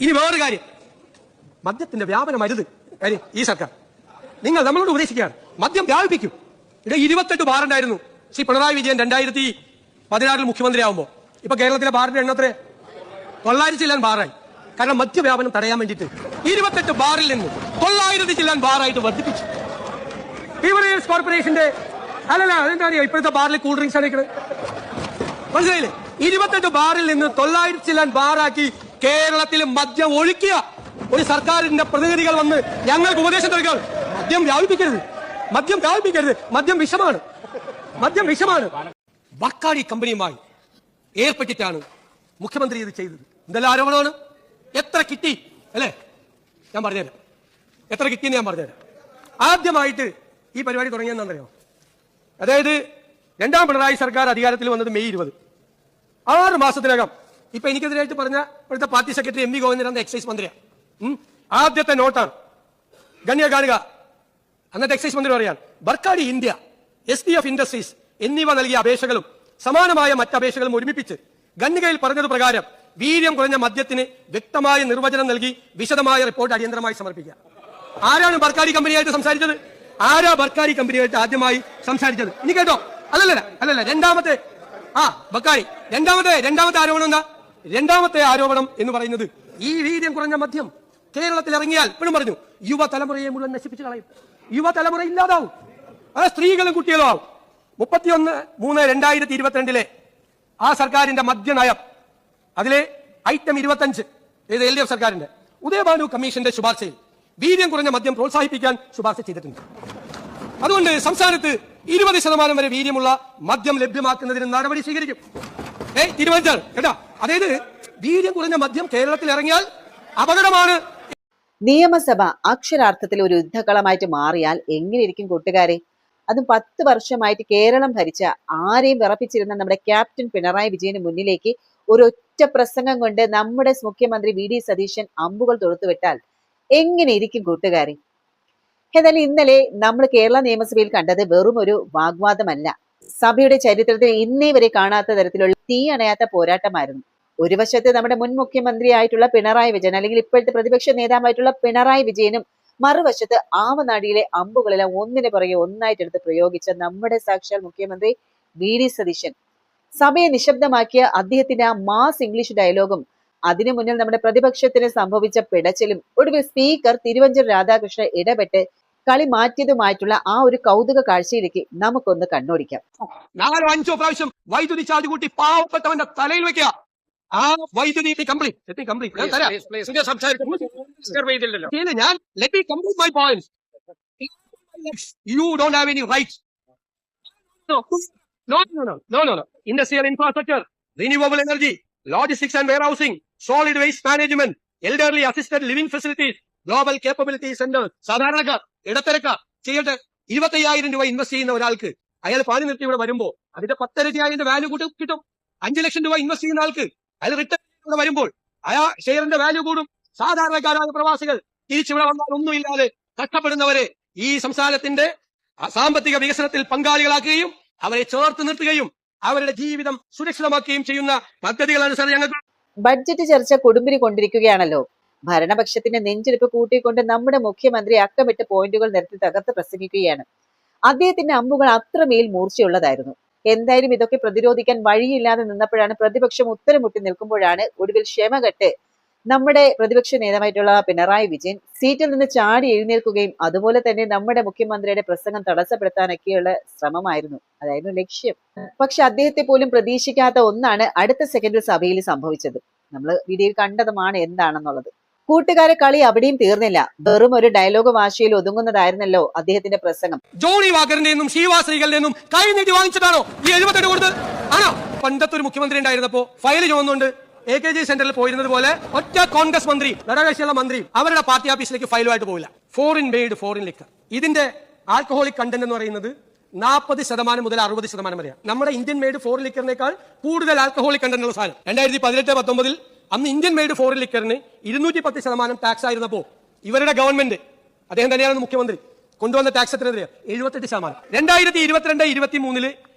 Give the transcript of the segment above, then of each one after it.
ഇനി വേറൊരു കാര്യം, മദ്യത്തിന്റെ വ്യാപനം അരുത്. കാര്യം ഈ സർക്കാർ നിങ്ങൾ നമ്മളോട് ഉപദേശിക്കുകയാണ്, മദ്യം വ്യാപിപ്പിക്കും. ഇവിടെ 28 ബാറുണ്ടായിരുന്നു ശ്രീ പിണറായി വിജയൻ 2016 മുഖ്യമന്ത്രിയാവുമ്പോൾ. ഇപ്പൊ കേരളത്തിലെ ബാറിന്റെ എണ്ണത്ര 900 ചില്ലാൻ ബാറായി. കാരണം മദ്യവ്യാപനം തടയാൻ വേണ്ടിയിട്ട് 28 ബാറിൽ നിന്ന് 900 ചില്ലാൻ ബാറായിട്ട് വർദ്ധിപ്പിച്ചു. ബീവറേജസ് കോർപ്പറേഷന്റെ അല്ലല്ല, അതെന്താ അറിയോ, ഇപ്പോഴത്തെ ബാറിൽ കൂൾ ഡ്രിങ്ക്സ് അടിക്കുന്നത് മനസ്സിലായില്ലേ? 28 ബാറിൽ നിന്ന് 900 ചില്ലാൻ ബാറാക്കി കേരളത്തിൽ മദ്യം ഒഴുക്കിയ ഒരു സർക്കാരിന്റെ പ്രതിനിധികൾ വന്ന് ഞങ്ങൾക്ക് ഉപദേശം നൽകുക, മദ്യം വ്യാപിപ്പിക്കരുത്, മദ്യം വ്യാപിപ്പിക്കരുത്, മദ്യം വിഷമാണ്, മദ്യം വിഷമാണ്. ബർക്കാടി കമ്പനിയുമായി ഏർപ്പെട്ടിട്ടാണ് മുഖ്യമന്ത്രി ഇത് ചെയ്തത്. എന്തെല്ലാം ആരോപണമാണ്, എത്ര കിട്ടി അല്ലേ? ഞാൻ പറഞ്ഞുതരാം എത്ര കിട്ടിയെന്ന് ഞാൻ പറഞ്ഞുതരാം. ആദ്യമായിട്ട് ഈ പരിപാടി തുടങ്ങിയെന്നറിയോ? അതായത് 2ാം പിണറായി സർക്കാർ അധികാരത്തിൽ വന്നത് മെയ് 20. 6 മാസത്തിനകം ഇപ്പൊ എനിക്കെതിരായിട്ട് പറഞ്ഞ ഇവിടുത്തെ party secretary M V Govindan excise മന്ത്രിയാണ്. ആദ്യത്തെ നോട്ടാണ്, ഗണ്യ കാണുക. അന്നത്തെ എക്സൈസ് മന്ത്രി പറയാൻ, ബർക്കാടി ഇന്ത്യ, SDF ഇൻഡസ്ട്രീസ് എന്നിവ നൽകിയ അപേക്ഷകളും സമാനമായ മറ്റ് അപേക്ഷകളും ഒരുമിപ്പിച്ച് ഖണ്ഡികയിൽ പറഞ്ഞത് പ്രകാരം വീര്യം കുറഞ്ഞ മദ്യത്തിന് വ്യക്തമായ നിർവചനം നൽകി വിശദമായ റിപ്പോർട്ട് അടിയന്തരമായി സമർപ്പിക്കുക. ആരാണ് ബർക്കാടി കമ്പനിയായിട്ട് സംസാരിച്ചത്? ആരാ ബർക്കാടി കമ്പനിയായിട്ട് ആദ്യമായി സംസാരിച്ചത്? ഇനി കേട്ടോ. അല്ലല്ല രണ്ടാമത്തെ ബർക്കാടി. രണ്ടാമത്തെ ആരോപണം എന്താ? രണ്ടാമത്തെ ആരോപണം എന്ന് പറയുന്നത്, ഈ വീര്യം കുറഞ്ഞ മദ്യം കേരളത്തിൽ ഇറങ്ങിയാൽ ഇപ്പോഴും പറഞ്ഞു യുവതലമുറയെ മുഴുവൻ നശിപ്പിച്ചു കളയും, യുവതലമുറ ഇല്ലാതാവും, അത് സ്ത്രീകളും കുട്ടികളും ആവും. 31/3/2022 ആ സർക്കാരിന്റെ മദ്യനയം, അതിലെ ഐറ്റം 25 LDF സർക്കാരിന്റെ ഉദയഭാനു കമ്മീഷന്റെ ശുപാർശയിൽ വീര്യം കുറഞ്ഞ മദ്യം പ്രോത്സാഹിപ്പിക്കാൻ ശുപാർശ ചെയ്തിട്ടുണ്ട്. അതുകൊണ്ട് സംസ്ഥാനത്ത് 20% വരെ വീര്യമുള്ള മദ്യം ലഭ്യമാക്കുന്നതിന് നടപടി സ്വീകരിക്കും. തീരുമാനിച്ചാണ് കേട്ടാ. അതായത് വീര്യം കുറഞ്ഞ മദ്യം കേരളത്തിൽ ഇറങ്ങിയാൽ അപകടമാണ്. നിയമസഭ അക്ഷരാർത്ഥത്തിൽ ഒരു യുദ്ധകളമായിട്ട് മാറിയാൽ എങ്ങനെയിരിക്കും കൂട്ടുകാരെ? അതും 10 വർഷമായിട്ട് കേരളം ഭരിച്ച ആരെയും വിറപ്പിച്ചിരുന്ന നമ്മുടെ ക്യാപ്റ്റൻ പിണറായി വിജയന് മുന്നിലേക്ക് ഒരൊറ്റ പ്രസംഗം കൊണ്ട് നമ്മുടെ മുഖ്യമന്ത്രി VD സതീശൻ അമ്പുകൾ തൊടുത്തുവിട്ടാൽ എങ്ങനെയിരിക്കും കൂട്ടുകാരെ? ഏതായാലും ഇന്നലെ നമ്മൾ കേരള നിയമസഭയിൽ കണ്ടത് വെറും ഒരു വാഗ്വാദമല്ല, സഭയുടെ ചരിത്രത്തിൽ ഇന്നേ വരെ കാണാത്ത തരത്തിലുള്ള തീ അണയാത്ത പോരാട്ടമായിരുന്നു. ഒരു വശത്ത് നമ്മുടെ മുൻ മുഖ്യമന്ത്രിയായിട്ടുള്ള പിണറായി വിജയൻ, അല്ലെങ്കിൽ ഇപ്പോഴത്തെ പ്രതിപക്ഷ നേതാവായിട്ടുള്ള പിണറായി വിജയനും, മറുവശത്ത് ആവനാടിയിലെ അമ്പുകളെല്ലാം ഒന്നിനു പുറകെ ഒന്നായിട്ടെടുത്ത് പ്രയോഗിച്ച നമ്മുടെ സാക്ഷാൽ മുഖ്യമന്ത്രി VD സതീശൻ. സഭയെ നിശബ്ദമാക്കിയ അദ്ദേഹത്തിന്റെ ആ മാസ് ഇംഗ്ലീഷ് ഡയലോഗും, അതിനു മുന്നിൽ നമ്മുടെ പ്രതിപക്ഷത്തിന് സംഭവിച്ച പിടച്ചിലും, ഒടുവിൽ സ്പീക്കർ തിരുവഞ്ചൂർ രാധാകൃഷ്ണൻ ഇടപെട്ട് കളി മാറ്റിയതുമായിട്ടുള്ള ആ ഒരു കൗതുക കാഴ്ചയിലേക്ക് നമുക്കൊന്ന് കണ്ണോടിക്കാം. 4-5 പ്രാവശ്യം വൈദ്യുതി ചാർജ് കൂട്ടി പാവപ്പെട്ടവന്റെ തലയിൽ വെക്കുക. ആ വൈദ്യുതി industrial infrastructure, renewable energy, logistics and warehousing, solid waste management, elderly assisted living facilities, global capability centre. സാധാരണക്കാർ, ഇടത്തരക്കാർ ചെയ്യട്ടെ. 25,000 രൂപ ഇൻവെസ്റ്റ് ചെയ്യുന്ന ഒരാൾക്ക് അയാൾ പണി നിർത്തി ഇവിടെ വരുമ്പോൾ അതിന്റെ 10 ഇരട്ടിയായതിന്റെ വാല്യൂ കിട്ടും. 5 ലക്ഷം രൂപ ഇൻവെസ്റ്റ് ചെയ്യുന്ന ആൾക്ക് അയാൾ റിട്ടേൺ ഇവിടെ വരുമ്പോൾ ആ ഷെയറിന്റെ വാല്യൂ കൂടും. സാധാരണക്കാരായ പ്രവാസികൾ തിരിച്ചിവിടെ വന്നാൽ ഒന്നുമില്ലാതെ കഷ്ടപ്പെടുന്നവരെ ഈ സംസ്ഥാനത്തിന്റെ സാമ്പത്തിക വികസനത്തിൽ പങ്കാളികളാക്കുകയും അവരെ ചേർത്ത് നിർത്തുകയും അവരുടെ ജീവിതം സുരക്ഷിതമാക്കുകയും ചെയ്യുന്ന പദ്ധതികളാണ് സാർ ഞങ്ങൾക്ക്. ബഡ്ജറ്റ് ചർച്ച കൊടുമ്പിരി കൊണ്ടിരിക്കുകയാണല്ലോ. ഭരണപക്ഷത്തിന്റെ നെഞ്ചിടിപ്പ് കൂട്ടിക്കൊണ്ട് നമ്മുടെ മുഖ്യമന്ത്രി അക്കമിട്ട് പോയിന്റുകൾ നിരത്തി തകർത്ത് പ്രസംഗിക്കുകയാണ്. അദ്ദേഹത്തിന്റെ അമ്പുകൾ അത്രമേൽ മൂർച്ചയുള്ളതായിരുന്നു. എന്തായാലും ഇതൊക്കെ പ്രതിരോധിക്കാൻ വഴിയില്ലാതെ നിന്നപ്പോഴാണ്, പ്രതിപക്ഷം ഉത്തരമുട്ടി നിൽക്കുമ്പോഴാണ് ഒടുവിൽ ക്ഷമകെട്ട് നമ്മുടെ പ്രതിപക്ഷ നേതാവായിട്ടുള്ള പിണറായി വിജയൻ സീറ്റിൽ നിന്ന് ചാടി എഴുന്നേൽക്കുകയും അതുപോലെ തന്നെ നമ്മുടെ മുഖ്യമന്ത്രിയുടെ പ്രസംഗം തടസ്സപ്പെടുത്താനൊക്കെയുള്ള ശ്രമമായിരുന്നു, അതായിരുന്നു ലക്ഷ്യം. പക്ഷെ അദ്ദേഹത്തെ പോലും പ്രതീക്ഷിക്കാത്ത ഒന്നാണ് അടുത്ത സെക്കൻഡിൽ സഭയിൽ സംഭവിച്ചത്. നമ്മൾ വീഡിയോയിൽ കണ്ടതുമാണ് എന്താണെന്നുള്ളത്. കൂട്ടുകാരെ, കളി അവിടെയും തീർന്നില്ല. വെറും ഒരു ഡയലോഗ് ഭാഷയിൽ ഒതുങ്ങുന്നതായിരുന്നല്ലോ അദ്ദേഹത്തിന്റെ പ്രസംഗം. ജോണി വാക്കറിന്റെ ശിവാശ്രീകളുടെ കൈ നീട്ടി വാങ്ങിച്ചിട്ടാണോ ഈ 78 കൊടുത്തത്? ആണോ? പണ്ടത്തെ ഒരു മുഖ്യമന്ത്രി ഉണ്ടായിരുന്നപ്പോ ഫയൽ ചുമന്നുകൊണ്ട് AKG സെന്ററിൽ പോയിരുന്നത് പോലെ ഒറ്റ കോൺഗ്രസ് മന്ത്രി, ഘടകകക്ഷിയുള്ള മന്ത്രി അവരുടെ പാർട്ടി ഓഫീസിലേക്ക് ഫയലുമായിട്ട് പോകില്ല. ഫോറിൻ മെയ്ഡ് ഫോറിൻ ലിക്കർ, ഇതിന്റെ ആൽക്കഹോളിക് കണ്ടന്റ് എന്ന് പറയുന്നത് 40% മുതൽ 60% വരെയാണ്. നമ്മുടെ ഇന്ത്യൻ മെയ്ഡ് ഫോറിൻ ലിക്കറിനേക്കാൾ കൂടുതൽ ആൽക്കഹോളിക് കണ്ടന്റ് ഉള്ള സാധനം. 2018-19 അന്ന് ഇന്ത്യൻ മെയ്ഡ് ഫോറിൻ ലിക്കറിന് 210% ടാക്സ് ആയിരുന്നപ്പോ ഇവരുടെ ഗവൺമെന്റ്, അദ്ദേഹം തന്നെയാണ് മുഖ്യമന്ത്രി, കൊണ്ടുവന്ന ടാക്സ് എത്രയാണ്? 78%. 2022-23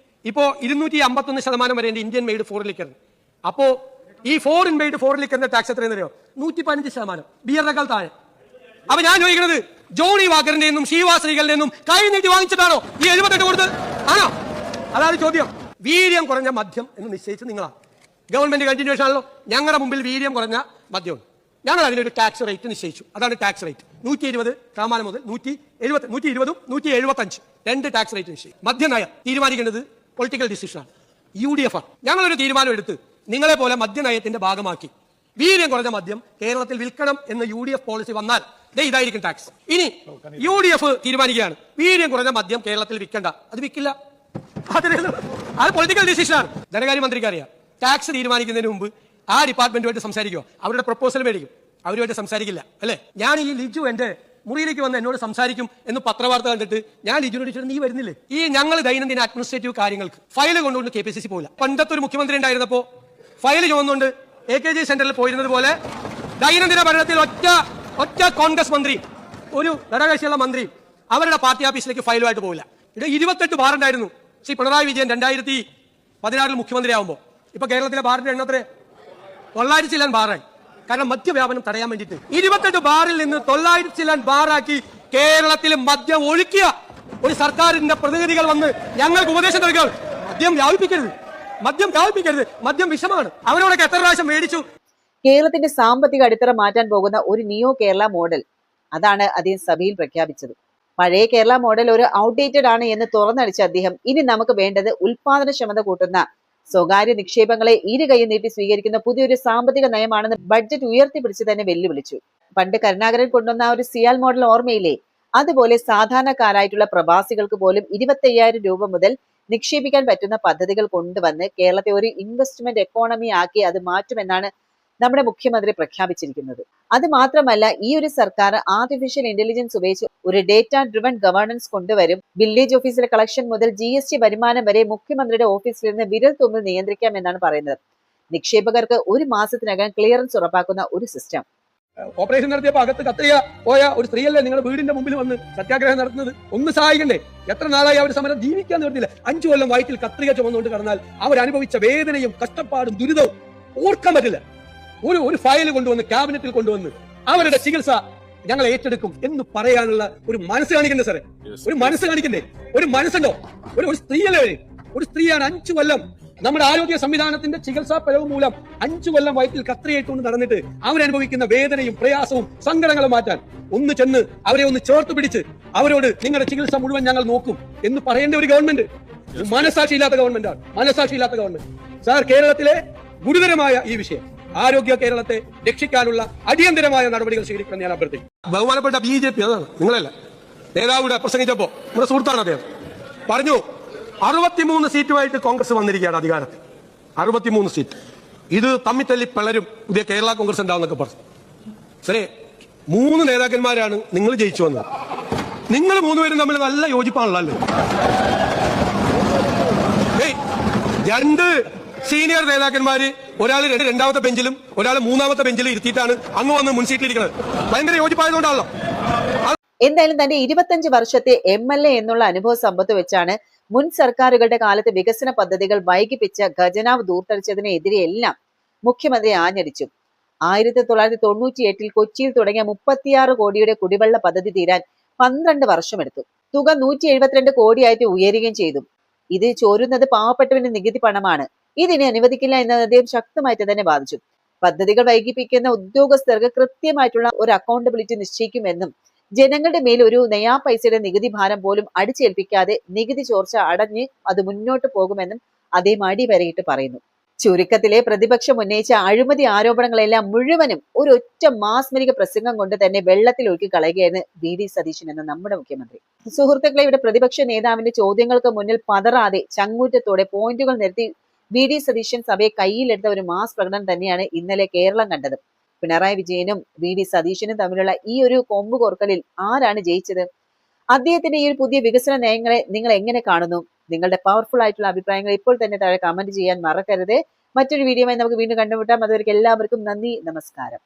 ഇപ്പോ 251% വരെ ഇന്ത്യൻ മെയ്ഡ് ഫോറിൻ ലിക്കറിന്. അപ്പോ ഈ ഫോറിൻ മെയ്ഡ് ഫോറിൻ ലിക്കറിന്റെ ടാക്സ് എത്രയെന്ന് അറിയോ? 115%, ബിയറിനേക്കാൾ താഴെ. അപ്പൊ ഞാൻ ചോദിക്കുന്നത്, ജോണി വാക്കറിന്റെ നിന്നും ഷീവാ ശ്രീകളുടെ നിന്നും കൈ നീട്ടി വാങ്ങിച്ചിട്ടാണോ ഈ 78 കൊടുത്തത്? ആണോ? അതാണ് ചോദ്യം. വീര്യം കുറഞ്ഞ മദ്യം എന്ന് നിശ്ചയിച്ച് നിങ്ങളാണ്. ഗവൺമെന്റ് കണ്ടിന്യൂഷൻ ആണല്ലോ. ഞങ്ങളുടെ മുമ്പിൽ വീര്യം കുറഞ്ഞ മദ്യമുണ്ട്. ഞങ്ങൾ അതിനൊരു ടാക്സ് റേറ്റ് നിശ്ചയിച്ചു. അതാണ് ടാക്സ് റേറ്റ്. 120 മുതൽ 120, 175 രണ്ട് ടാക്സ് റേറ്റ് നിശ്ചയിച്ചു. മദ്യനയം തീരുമാനിക്കേണ്ടത് പൊളിറ്റിക്കൽ ഡിസിഷനാണ്. UDF ആണ്. ഞങ്ങളൊരു തീരുമാനം എടുത്ത് നിങ്ങളെ പോലെ മദ്യനയത്തിന്റെ ഭാഗമാക്കി വീര്യം കുറഞ്ഞ മദ്യം കേരളത്തിൽ വിൽക്കണം എന്ന് UDF പോളിസി വന്നാൽ ഇതായിരിക്കും ടാക്സ്. ഇനി UDF തീരുമാനിക്കുകയാണ് വീര്യം കുറഞ്ഞ മദ്യം കേരളത്തിൽ വിൽക്കണ്ട, അത് വിൽക്കില്ല. അത് പൊളിറ്റിക്കൽ ഡിസിഷനാണ്. ധനകാര്യമന്ത്രിക്ക് അറിയാം. ടാക്സ് തീരുമാനിക്കുന്നതിന് മുമ്പ് ആ ഡിപ്പാർട്ട്മെന്റുമായിട്ട് സംസാരിക്കുക, അവരുടെ പ്രപ്പോസൽ മേടിക്കും. അവരുമായിട്ട് സംസാരിക്കില്ല അല്ലേ? ഞാൻ ഈ ലിജു എന്റെ മുറിയിലേക്ക് വന്ന് എന്നോട് സംസാരിക്കും എന്ന് പത്രവാർത്ത കണ്ടിട്ട് ഞാൻ ലിജുനോട് ചോദിച്ചിട്ട് നീ വരുന്നില്ലേ? ഈ ഞങ്ങൾ ദൈനംദിന അഡ്മിനിസ്ട്രേറ്റീവ് കാര്യങ്ങൾക്ക് ഫയല് കൊണ്ടുകൊണ്ട് KPCC പോയില്ല. പണ്ടത്തെ ഒരു മുഖ്യമന്ത്രി ഉണ്ടായിരുന്നപ്പോ ഫയല് ചുമന്നുകൊണ്ട് AKG സെന്ററിൽ പോയിരുന്നത് പോലെ ദൈനംദിന ഭരണത്തിൽ ഒറ്റ കോൺഗ്രസ് മന്ത്രി, ഒരു ഘടകകക്ഷിയുള്ള മന്ത്രി അവരുടെ പാർട്ടി ഓഫീസിലേക്ക് ഫയലുമായിട്ട് പോയില്ല. ഇത് 28 ബാർ ഉണ്ടായിരുന്നു ശ്രീ പിണറായി വിജയൻ 2016 മുഖ്യമന്ത്രിയാവുമ്പോൾ. ഇപ്പൊ കേരളത്തിലെ ബാറിന്റെ എണ്ണത്തിലെ 900 ചില്ലാൻ ബാറായി. കാരണം മദ്യവ്യാപനം തടയാൻ വേണ്ടിയിട്ട് 28 ബാറിൽ നിന്ന് 900 ചില്ലാൻ ബാറാക്കി കേരളത്തിൽ മദ്യം ഒഴുക്കിയ ഒരു സർക്കാരിന്റെ പ്രതിനിധികൾ വന്ന് ഞങ്ങൾക്ക് ഉപദേശം നൽകുക, മദ്യം വ്യാപിപ്പിക്കരുത്, മദ്യം വിഷമാണ്. അവരോടൊക്കെ എത്ര പ്രാവശ്യം മേടിച്ചു. കേരളത്തിന്റെ സാമ്പത്തിക അടിത്തറ മാറ്റാൻ പോകുന്ന ഒരു നിയോ കേരള മോഡൽ, അതാണ് അദ്ദേഹം സഭയിൽ പ്രഖ്യാപിച്ചത്. പഴയ കേരള മോഡൽ ഒരു ഔട്ട്ഡേറ്റഡ് ആണ് എന്ന് തുറന്നടിച്ച അദ്ദേഹം ഇനി നമുക്ക് വേണ്ടത് ഉൽപാദനക്ഷമത കൂട്ടുന്ന സ്വകാര്യ നിക്ഷേപങ്ങളെ ഇരു കൈ നീട്ടി സ്വീകരിക്കുന്ന പുതിയൊരു സാമ്പത്തിക നയമാണെന്ന് ബഡ്ജറ്റ് ഉയർത്തിപ്പിടിച്ച് തന്നെ വെല്ലുവിളിച്ചു. പണ്ട് കരുണാകരൻ കൊണ്ടുവന്ന ഒരു സിയാൽ മോഡൽ ഓർമ്മയില്ലേ? അതുപോലെ സാധാരണക്കാരായിട്ടുള്ള പ്രവാസികൾക്ക് പോലും 25,000 രൂപ മുതൽ നിക്ഷേപിക്കാൻ പറ്റുന്ന പദ്ധതികൾ കൊണ്ടുവന്ന് കേരളത്തെ ഒരു ഇൻവെസ്റ്റ്മെന്റ് എക്കോണമി ആക്കി അത് മാറ്റുമെന്നാണ് നമ്മുടെ മുഖ്യമന്ത്രി പ്രഖ്യാപിച്ചിരിക്കുന്നത്. അത് മാത്രമല്ല, ഈ ഒരു സർക്കാർ ആർട്ടിഫിഷ്യൽ ഇന്റലിജൻസ് ഉപയോഗിച്ച് ഒരു ഡേറ്റ ഡ്രിവൺ ഗവേണൻസ് കൊണ്ടുവരും. വില്ലേജ് ഓഫീസിലെ കളക്ഷൻ മുതൽ GST വരുമാനം വരെ മുഖ്യമന്ത്രിയുടെ ഓഫീസിൽ നിന്ന് വിരൽ തുമ്പിൽ നിയന്ത്രിക്കാമെന്നാണ് പറയുന്നത്. നിക്ഷേപകർക്ക് ഒരു മാസത്തിനകം ക്ലിയറൻസ് ഉറപ്പാക്കുന്ന ഒരു സിസ്റ്റം. ഓപ്പറേഷൻ നടത്തിയപ്പോൾ അകത്ത് കത്രിക പോയ ഒരു സ്ത്രീയല്ലേ നിങ്ങളുടെ വീടിന്റെ മുമ്പിൽ വന്ന് സത്യാഗ്രഹം നടത്തുന്നത്? ഒന്ന് സഹായിക്കണ്ടേ? എത്ര നാളായി അവർ സമരം ജീവിക്കാൻ നിർത്തില്ല. 5 കൊല്ലം വയറ്റിൽ കത്രിക ചുമന്നുകൊണ്ട് കടന്നാൽ അവരനുഭവിച്ച വേദനയും കഷ്ടപ്പാടും ദുരിതവും ഓർക്കാൻ പറ്റില്ല. ഒരു ഫയൽ കൊണ്ടുവന്ന് ക്യാബിനറ്റിൽ കൊണ്ടുവന്ന് അവരുടെ ചികിത്സ ഞങ്ങൾ ഏറ്റെടുക്കും എന്ന് പറയാനുള്ള ഒരു മനസ്സ് കാണിക്കണ്ടേ സാറേ? ഒരു മനസ്സ് കാണിക്കണ്ടേ? ഒരു മനസ്സുണ്ടോ? ഒരു സ്ത്രീയല്ലേ? ഒരു സ്ത്രീയാണ് 5 കൊല്ലം നമ്മുടെ ആരോഗ്യ സംവിധാനത്തിന്റെ ചികിത്സാ പിഴവ് മൂലം 5 കൊല്ലം വയറ്റിൽ കത്രിയേറ്റുകൊണ്ട് നടന്നിട്ട് അവരനുഭവിക്കുന്ന വേദനയും പ്രയാസവും സങ്കടങ്ങളും മാറ്റാൻ ഒന്ന് ചെന്ന് അവരെ ഒന്ന് ചേർത്ത് പിടിച്ച് അവരോട് നിങ്ങളുടെ ചികിത്സ മുഴുവൻ ഞങ്ങൾ നോക്കും എന്ന് പറയേണ്ട ഒരു ഗവൺമെന്റ് മനസാക്ഷിയില്ലാത്ത ഗവൺമെന്റാണ്. മനസാക്ഷിയില്ലാത്ത ഗവൺമെന്റ്. സാർ, കേരളത്തിലെ ഗുരുതരമായ ഈ വിഷയം ആരോഗ്യ കേരളത്തെ രക്ഷിക്കാനുള്ള അടിയന്തരമായ നടപടികൾ സ്വീകരിക്കണം ഞാൻ അഭ്യർത്ഥിക്കും. ബഹുമാനപ്പെട്ട BJP, അതാണ് നിങ്ങളല്ല, നേതാവിടെ പ്രസംഗിച്ചപ്പോ നമ്മുടെ സുഹൃത്താണ് അദ്ദേഹം പറഞ്ഞു 63 സീറ്റുമായിട്ട് കോൺഗ്രസ് വന്നിരിക്കുകയാണ് അധികാരത്തിൽ. 63 സീറ്റ്. ഇത് തമ്മിത്തല്ലി പിളരും, പുതിയ കേരള കോൺഗ്രസ് ഉണ്ടാവുന്നൊക്കെ പറഞ്ഞു. ശരി, 3 നേതാക്കന്മാരാണ് നിങ്ങൾ ജയിച്ചു വന്നത്. നിങ്ങൾ 3 പേരും തമ്മിൽ നല്ല യോജിപ്പാണല്ലോ അല്ലേ? 2 സീനിയർ നേതാക്കന്മാര്, ഒരാൾ രണ്ടാമത്തെ ബെഞ്ചിലും ഒരാൾ 3ാമത്തെ ബെഞ്ചിലും ഇരുത്തിയിട്ടാണ് അങ്ങ് വന്ന് മുൻസീറ്റിലിരിക്കുന്നത്. ഭയങ്കര യോജിപ്പായതുകൊണ്ടാണല്ലോ. എന്തായാലും തന്റെ 25 വർഷത്തെ MLA എന്നുള്ള അനുഭവ സമ്പത്ത് വെച്ചാണ് മുൻ സർക്കാരുകളുടെ കാലത്ത് വികസന പദ്ധതികൾ വൈകിപ്പിച്ച ഖജനാവ് ദൂർത്തടിച്ചതിനെതിരെയെല്ലാം മുഖ്യമന്ത്രി ആഞ്ഞടിച്ചു. 1998 കൊച്ചിയിൽ തുടങ്ങിയ 36 കോടിയുടെ കുടിവെള്ള പദ്ധതി തീരാൻ 12 വർഷമെടുത്തു. തുക 172 കോടിയായിട്ട് ഉയരുകയും ചെയ്തു. ഇത് ചോരുന്നത് പാവപ്പെട്ടവന്റെ നികുതി പണമാണ്. ഇതിനെ അനുവദിക്കില്ല എന്ന് അദ്ദേഹം ശക്തമായിട്ട് തന്നെ ബാധിച്ചു. പദ്ധതികൾ വൈകിപ്പിക്കുന്ന ഉദ്യോഗസ്ഥർക്ക് കൃത്യമായിട്ടുള്ള ഒരു അക്കൗണ്ടബിലിറ്റി നിശ്ചയിക്കുമെന്നും ജനങ്ങളുടെ മേൽ ഒരു നയാ പൈസയുടെ നികുതി ഭാരം പോലും അടിച്ചേൽപ്പിക്കാതെ നികുതി ചോർച്ച അടഞ്ഞ് അത് മുന്നോട്ട് പോകുമെന്നും അദ്ദേഹം അടിവരയിട്ട് പറയുന്നു. ചുരുക്കത്തിലെ പ്രതിപക്ഷം ഉന്നയിച്ച അഴിമതി ആരോപണങ്ങളെല്ലാം മുഴുവനും ഒരു ഒറ്റ മാസ്മരിക പ്രസംഗം കൊണ്ട് തന്നെ വെള്ളത്തിൽ ഒഴുക്കി കളയുകയെന്ന് VD സതീശൻ എന്ന നമ്മുടെ മുഖ്യമന്ത്രി. സുഹൃത്തുക്കളെ, ഇവിടെ പ്രതിപക്ഷ നേതാവിന്റെ ചോദ്യങ്ങൾക്ക് മുന്നിൽ പതറാതെ ചങ്ങൂറ്റത്തോടെ പോയിന്റുകൾ നിരത്തി VD സതീശൻ സഭയെ കയ്യിലെടുത്ത ഒരു മാസ് പ്രകടനം തന്നെയാണ് ഇന്നലെ കേരളം കണ്ടത്. പിണറായി വിജയനും VD സതീശനും തമ്മിലുള്ള ഈ ഒരു കൊമ്പ് കോർക്കലിൽ ആരാണ് ജയിച്ചത്? അദ്ദേഹത്തിന്റെ ഈ ഒരു പുതിയ വികസന നയങ്ങളെ നിങ്ങൾ എങ്ങനെ കാണുന്നു? നിങ്ങളുടെ പവർഫുൾ ആയിട്ടുള്ള അഭിപ്രായങ്ങൾ ഇപ്പോൾ തന്നെ താഴെ കമന്റ് ചെയ്യാൻ മറക്കരുത്. മറ്റൊരു വീഡിയോയുമായി നമുക്ക് വീണ്ടും കണ്ടുമുട്ടാം. അതുവരെ എല്ലാവർക്കും നന്ദി, നമസ്കാരം.